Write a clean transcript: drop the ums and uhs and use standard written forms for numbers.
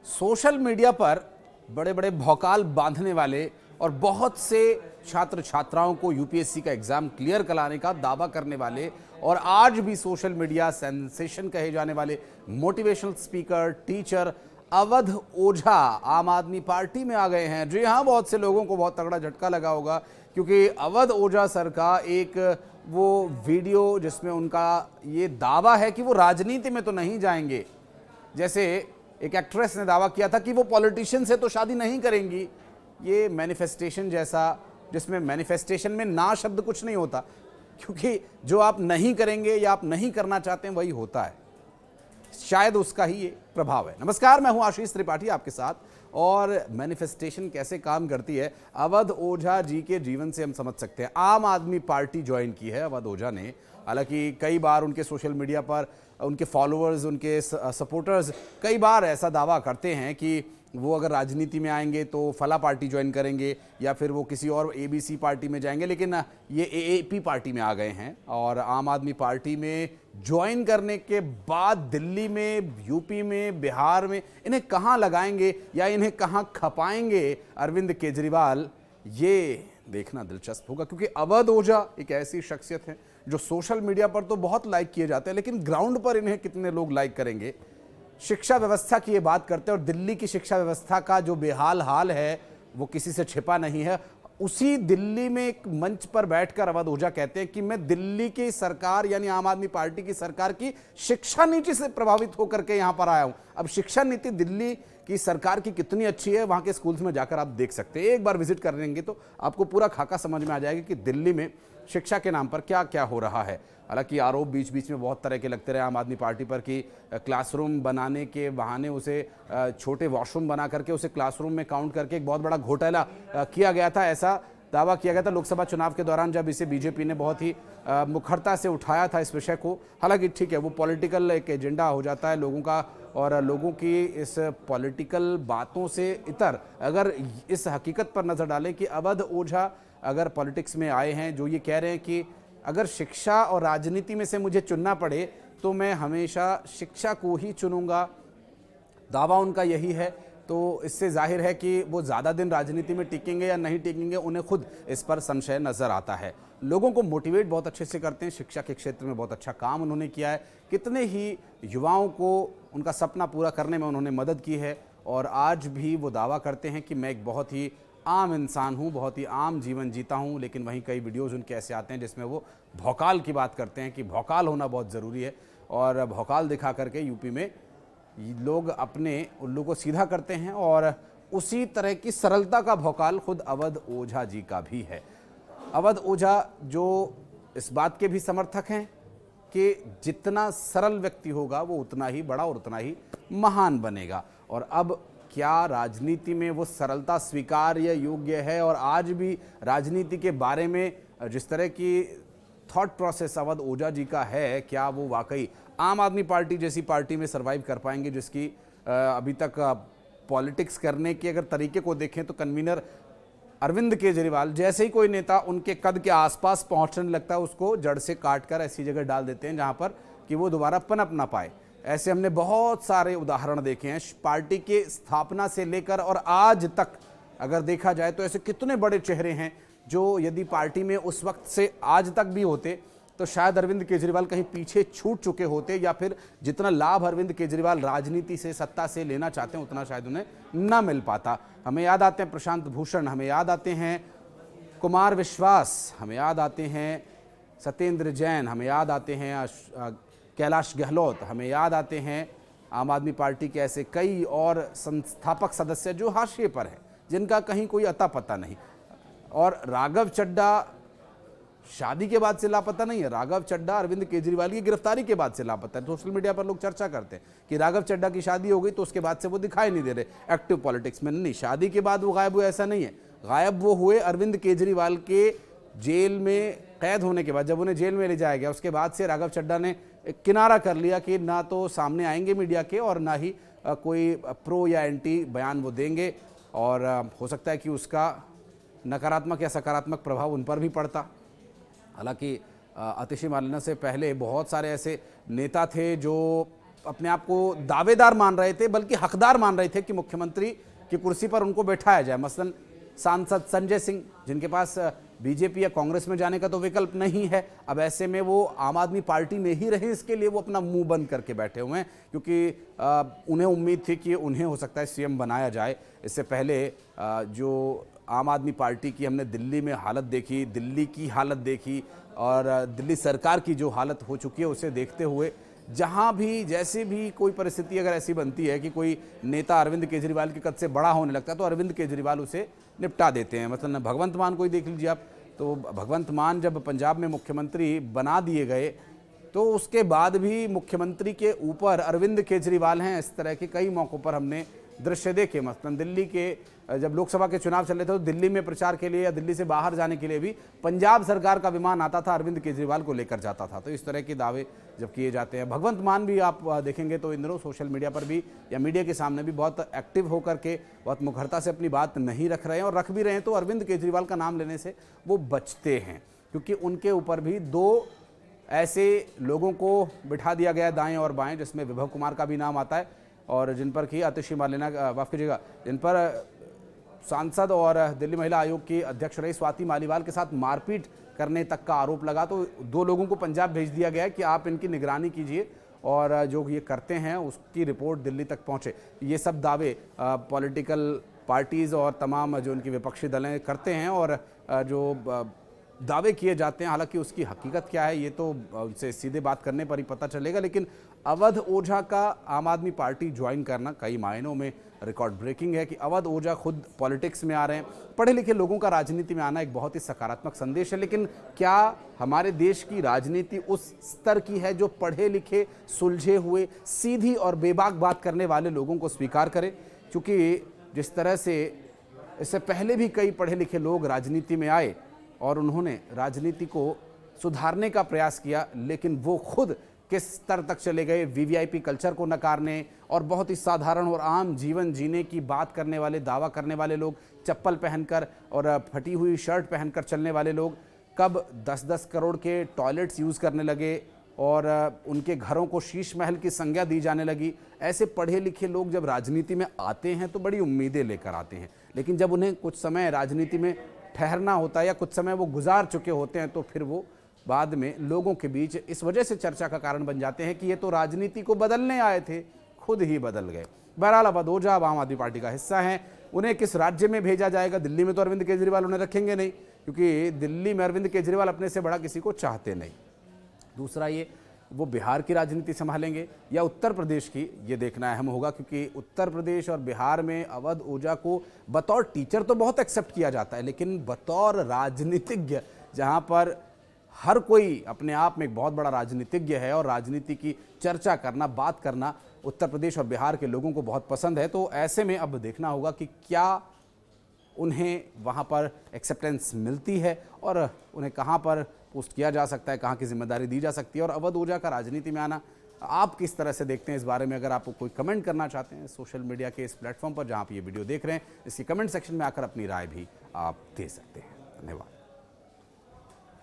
Social media पर बड़े बड़े भौकाल बांधने वाले और बहुत से छात्र छात्राओं को यूपीएससी का एग्जाम क्लियर कराने का दावा करने वाले और आज भी सोशल मीडिया सेंसेशन कहे जाने वाले मोटिवेशनल स्पीकर टीचर अवध ओझा आम आदमी पार्टी में आ गए हैं। जी हाँ, बहुत से लोगों को बहुत तगड़ा झटका लगा होगा क्योंकि अवध ओझा सर का एक वो वीडियो जिसमें उनका ये दावा है कि वो राजनीति में तो नहीं जाएंगे। जैसे एक एक्ट्रेस ने दावा किया था कि वो पॉलिटिशियन से तो शादी नहीं करेंगी। ये मैनिफेस्टेशन जैसा, जिसमें मैनिफेस्टेशन में ना शब्द कुछ नहीं होता, क्योंकि जो आप नहीं करेंगे या आप नहीं करना चाहते हैं वही होता है। शायद उसका ही ये प्रभाव है। नमस्कार, मैं हूं आशीष त्रिपाठी आपके साथ, और मैनिफेस्टेशन कैसे काम करती है अवध ओझा जी के जीवन से हम समझ सकते हैं। आम आदमी पार्टी ज्वाइन की है अवध ओझा ने। हालांकि कई बार उनके सोशल मीडिया पर उनके फॉलोअर्स, उनके सपोर्टर्स कई बार ऐसा दावा करते हैं कि वो अगर राजनीति में आएंगे तो फला पार्टी ज्वाइन करेंगे या फिर वो किसी और एबीसी पार्टी में जाएंगे, लेकिन ये एएपी पार्टी में आ गए हैं। और आम आदमी पार्टी में ज्वाइन करने के बाद दिल्ली में, यूपी में, बिहार में इन्हें कहाँ लगाएंगे या इन्हें कहाँ खपाएंगे अरविंद केजरीवाल, ये देखना दिलचस्प होगा। क्योंकि अवध ओझा एक ऐसी शख्सियत है जो सोशल मीडिया पर तो बहुत लाइक किए जाते हैं, लेकिन ग्राउंड पर इन्हें कितने लोग लाइक करेंगे। शिक्षा व्यवस्था की ये बात करते हैं और दिल्ली की शिक्षा व्यवस्था का जो बेहाल हाल है वो किसी से छिपा नहीं है। उसी दिल्ली में एक मंच पर बैठकर अवध ओझा कहते हैं कि मैं दिल्ली की सरकार यानी आम आदमी पार्टी की सरकार की शिक्षा नीति से प्रभावित होकर के यहाँ पर आया हूँ। अब शिक्षा नीति दिल्ली की सरकार की कितनी अच्छी है वहाँ के स्कूल्स में जाकर आप देख सकते हैं। एक बार विजिट करेंगे तो आपको पूरा खाका समझ में आ जाएगा कि दिल्ली में शिक्षा के नाम पर क्या क्या हो रहा है। हालांकि आरोप बीच बीच में बहुत तरह के लगते रहे आम आदमी पार्टी पर कि क्लासरूम बनाने के बहाने उसे छोटे वॉशरूम बना करके उसे क्लासरूम में काउंट करके एक बहुत बड़ा घोटाला किया गया था। ऐसा दावा किया गया था लोकसभा चुनाव के दौरान, जब इसे बीजेपी ने बहुत ही मुखरता से उठाया था इस विषय को। हालांकि ठीक है, वो पॉलिटिकल एक एजेंडा हो जाता है लोगों का, और लोगों की इस पॉलिटिकल बातों से इतर अगर इस हकीकत पर नज़र डालें कि अवध ओझा अगर पॉलिटिक्स में आए हैं, जो ये कह रहे हैं कि अगर शिक्षा और राजनीति में से मुझे चुनना पड़े तो मैं हमेशा शिक्षा को ही चुनूंगा, दावा उनका यही है। तो इससे जाहिर है कि वो ज़्यादा दिन राजनीति में टिकेंगे या नहीं टिकेंगे, उन्हें खुद इस पर संशय नज़र आता है। लोगों को मोटिवेट बहुत अच्छे से करते हैं, शिक्षा के क्षेत्र में बहुत अच्छा काम उन्होंने किया है। कितने ही युवाओं को उनका सपना पूरा करने में उन्होंने मदद की है, और आज भी वो दावा करते हैं कि मैं एक बहुत ही आम इंसान हूँ, बहुत ही आम जीवन जीता हूँ। लेकिन वहीं कई वीडियोस उनके ऐसे आते हैं जिसमें वो भौकाल की बात करते हैं कि भौकाल होना बहुत ज़रूरी है, और भौकाल दिखा करके यूपी में लोग अपने उल्लू को सीधा करते हैं। और उसी तरह की सरलता का भौकाल खुद अवध ओझा जी का भी है। अवध ओझा जो इस बात के भी समर्थक हैं कि जितना सरल व्यक्ति होगा वो उतना ही बड़ा और उतना ही महान बनेगा। और अब क्या राजनीति में वो सरलता स्वीकार्य योग्य है? और आज भी राजनीति के बारे में जिस तरह की थॉट प्रोसेस अवध ओझा जी का है, क्या वो वाकई आम आदमी पार्टी जैसी पार्टी में सरवाइव कर पाएंगे, जिसकी अभी तक पॉलिटिक्स करने के अगर तरीके को देखें तो कन्वीनर अरविंद केजरीवाल जैसे ही कोई नेता उनके कद के आसपास पहुंचने लगता है उसको जड़ से काट कर ऐसी जगह डाल देते हैं जहां पर कि वो दोबारा पनप ना पाए। ऐसे हमने बहुत सारे उदाहरण देखे हैं पार्टी के स्थापना से लेकर और आज तक। अगर देखा जाए तो ऐसे कितने बड़े चेहरे हैं जो यदि पार्टी में उस वक्त से आज तक भी होते तो शायद अरविंद केजरीवाल कहीं पीछे छूट चुके होते, या फिर जितना लाभ अरविंद केजरीवाल राजनीति से, सत्ता से लेना चाहते हैं उतना शायद उन्हें ना मिल पाता। हमें याद आते हैं प्रशांत भूषण, हमें याद आते हैं कुमार विश्वास, हमें याद आते हैं सत्येंद्र जैन, हमें याद आते हैं कैलाश गहलोत, हमें याद आते हैं आम आदमी पार्टी के ऐसे कई और संस्थापक सदस्य जो हाशिए पर हैं, जिनका कहीं कोई अता पता नहीं। और राघव चड्ढा शादी के बाद से लापता नहीं है। राघव चड्ढा अरविंद केजरीवाल की गिरफ्तारी के बाद से लापता है। सोशल मीडिया पर लोग चर्चा करते हैं कि राघव चड्ढा की शादी हो गई तो उसके बाद से वो दिखाई नहीं दे रहे एक्टिव पॉलिटिक्स में। नहीं, शादी के बाद वो गायब हुए ऐसा नहीं है। गायब वो हुए अरविंद केजरीवाल के जेल में कैद होने के बाद। जब उन्हें जेल में ले जाया गया उसके बाद से राघव चड्ढा ने किनारा कर लिया कि ना तो सामने आएंगे मीडिया के और ना ही कोई प्रो या एंटी बयान वो देंगे। और हो सकता है कि उसका नकारात्मक या सकारात्मक प्रभाव उन पर भी पड़ता। हालांकि आतिशी मालिना से पहले बहुत सारे ऐसे नेता थे जो अपने आप को दावेदार मान रहे थे, बल्कि हकदार मान रहे थे कि मुख्यमंत्री की कुर्सी पर उनको बैठाया जाए। मसलन सांसद संजय सिंह, जिनके पास बीजेपी या कांग्रेस में जाने का तो विकल्प नहीं है, अब ऐसे में वो आम आदमी पार्टी में ही रहे, इसके लिए वो अपना मुंह बंद करके बैठे हुए हैं, क्योंकि उन्हें उम्मीद थी कि उन्हें हो सकता है सीएम बनाया जाए। इससे पहले जो आम आदमी पार्टी की हमने दिल्ली में हालत देखी, दिल्ली की हालत देखी और दिल्ली सरकार की जो हालत हो चुकी है, उसे देखते हुए जहां भी जैसे भी कोई परिस्थिति अगर ऐसी बनती है कि कोई नेता अरविंद केजरीवाल के कद से बड़ा होने लगता है, तो अरविंद केजरीवाल उसे निपटा देते हैं। मतलब भगवंत मान को ही देख लीजिए आप, तो भगवंत मान जब पंजाब में मुख्यमंत्री बना दिए गए, तो उसके बाद भी मुख्यमंत्री के ऊपर अरविंद केजरीवाल हैं। इस तरह के कई मौक़ों पर हमने दृश्य देखे। मसलन दिल्ली के जब लोकसभा के चुनाव चल रहे थे, तो दिल्ली में प्रचार के लिए या दिल्ली से बाहर जाने के लिए भी पंजाब सरकार का विमान आता था, अरविंद केजरीवाल को लेकर जाता था। तो इस तरह के दावे जब किए जाते हैं, भगवंत मान भी आप देखेंगे तो इन दिनों सोशल मीडिया पर भी या मीडिया के सामने भी बहुत एक्टिव होकर के बहुत मुखरता से अपनी बात नहीं रख रहे हैं, और रख भी रहे हैं तो अरविंद केजरीवाल का नाम लेने से वो बचते हैं, क्योंकि उनके ऊपर भी दो ऐसे लोगों को बिठा दिया गया दाएं और बाएं, जिसमें विभव कुमार का भी नाम आता है, और जिन पर कि आतिशी मार्लेना, माफ कीजिएगा, जिन पर सांसद और दिल्ली महिला आयोग की अध्यक्ष रही स्वाति मालीवाल के साथ मारपीट करने तक का आरोप लगा। तो दो लोगों को पंजाब भेज दिया गया है कि आप इनकी निगरानी कीजिए, और जो ये करते हैं उसकी रिपोर्ट दिल्ली तक पहुंचे। ये सब दावे पॉलिटिकल पार्टीज़ और तमाम जो उनकी विपक्षी दलें करते हैं, और जो दावे किए जाते हैं, हालांकि उसकी हकीकत क्या है ये तो उनसे सीधे बात करने पर ही पता चलेगा। लेकिन अवध ओझा का आम आदमी पार्टी ज्वाइन करना कई मायनों में रिकॉर्ड ब्रेकिंग है कि अवध ओझा खुद पॉलिटिक्स में आ रहे हैं। पढ़े लिखे लोगों का राजनीति में आना एक बहुत ही सकारात्मक संदेश है, लेकिन क्या हमारे देश की राजनीति उस स्तर की है जो पढ़े लिखे, सुलझे हुए, सीधी और बेबाक बात करने वाले लोगों को स्वीकार करे? क्योंकि जिस तरह से इससे पहले भी कई पढ़े लिखे लोग राजनीति में आए और उन्होंने राजनीति को सुधारने का प्रयास किया, लेकिन वो खुद किस स्तर तक चले गए, वीवीआईपी कल्चर को नकारने और बहुत ही साधारण और आम जीवन जीने की बात करने वाले, दावा करने वाले लोग, चप्पल पहनकर और फटी हुई शर्ट पहनकर चलने वाले लोग कब 10-10 करोड़ के टॉयलेट्स यूज़ करने लगे और उनके घरों को शीश महल की संज्ञा दी जाने लगी। ऐसे पढ़े लिखे लोग जब राजनीति में आते हैं तो बड़ी उम्मीदें लेकर आते हैं, लेकिन जब उन्हें कुछ समय राजनीति में ठहरना होता है या कुछ समय वो गुजार चुके होते हैं, तो फिर वो बाद में लोगों के बीच इस वजह से चर्चा का कारण बन जाते हैं कि ये तो राजनीति को बदलने आए थे, खुद ही बदल गए। बहरहाल अवध ओझा अब आम आदमी पार्टी का हिस्सा हैं। उन्हें किस राज्य में भेजा जाएगा? दिल्ली में तो अरविंद केजरीवाल उन्हें रखेंगे नहीं, क्योंकि दिल्ली में अरविंद केजरीवाल अपने से बड़ा किसी को चाहते नहीं। दूसरा ये, वो बिहार की राजनीति संभालेंगे या उत्तर प्रदेश की, ये देखना अहम होगा, क्योंकि उत्तर प्रदेश और बिहार में अवध ओझा को बतौर टीचर तो बहुत एक्सेप्ट किया जाता है, लेकिन बतौर राजनीतिज्ञ, जहां पर हर कोई अपने आप में एक बहुत बड़ा राजनीतिज्ञ है और राजनीति की चर्चा करना, बात करना उत्तर प्रदेश और बिहार के लोगों को बहुत पसंद है। तो ऐसे में अब देखना होगा कि क्या उन्हें वहां पर एक्सेप्टेंस मिलती है और उन्हें कहां पर पोस्ट किया जा सकता है, कहां की जिम्मेदारी दी जा सकती है, और अवध ओझा का राजनीति में आना आप किस तरह से देखते हैं? इस बारे में अगर आप कोई कमेंट करना चाहते हैं सोशल मीडिया के इस प्लेटफॉर्म पर जहां आप ये वीडियो देख रहे हैं, इसके कमेंट सेक्शन में आकर अपनी राय भी आप दे सकते हैं। धन्यवाद।